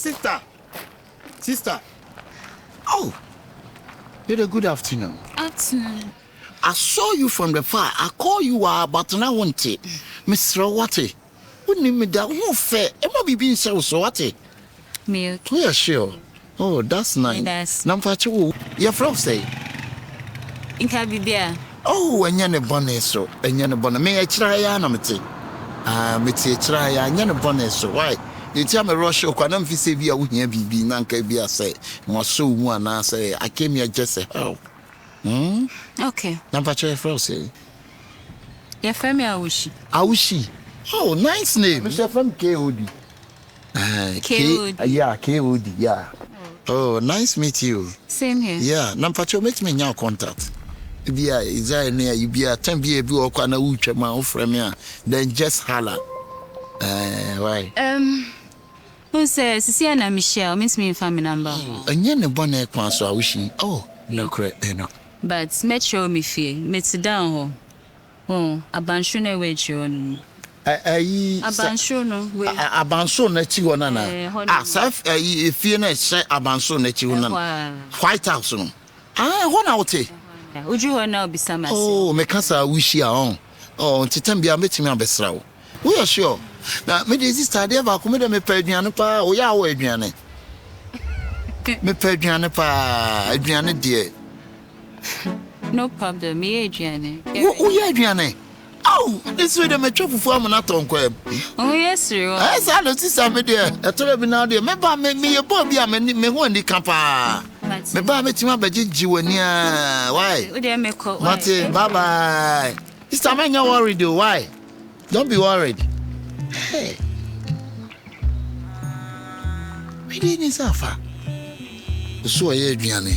Sister. Oh, you had a good afternoon. Afternoon. I saw you from the far. I call you but now want it. Mr. Wate. Wouldn't me that Ahuofe. It might be being so what? Milk. Yeah, sure. Oh, that's nice. That's. Nampacho, your friend say. Inka bibia. Oh, and yana bonnet so, and yana bonnet. May I try anamity? Meti try and yana bonnet so. Why? You tell me rush or can't fi say via with be nanka be a say. Was so one I say, I came here just to help. Okay. Nampacho, your friend say. Your family Awushi. Awushi. Oh, nice name. Mr. from KOD. KOD. Yeah, KOD, yeah. Oh, nice meet you. Same here. Yeah, Nampacho, make me now contact. Yeah, is there near you be a 10 be a book on a witch my from here? Then just holler. Why? Who says Sienna Michelle means me family number? And yen a bonnet quan so I wish. Oh, no, correct, no. But metro me feel, met down. Oh, a banshune wage on. A banshone, a banso net you on an self if you not say a banso net you on White House. One out. Would you now be some? Oh, Mekasa wish you on. Oh, Titambia meeting me on Besra. We are sure. Now, me this study about coming me Pedriana pa, or ya Adriana. Me Pedriana pa, Adriana dear. No problem, me, Adriana. Oh, yeah, Adriana. Oh, this way the metro for a not on queb. Oh, yes, sir. As I know, sister, me dear. I told me now, dear. Maybe me a Bobby, I me one the camper. Me ba me tima beji jiwania. Why? Mate, bye bye. Sister, man, you're worried, though. Why? Don't be worried. Hey. We didn't suffer. So, Adriana.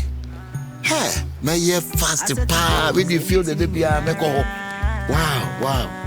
Hey, may you fast pa. We feel the baby. Wow, wow.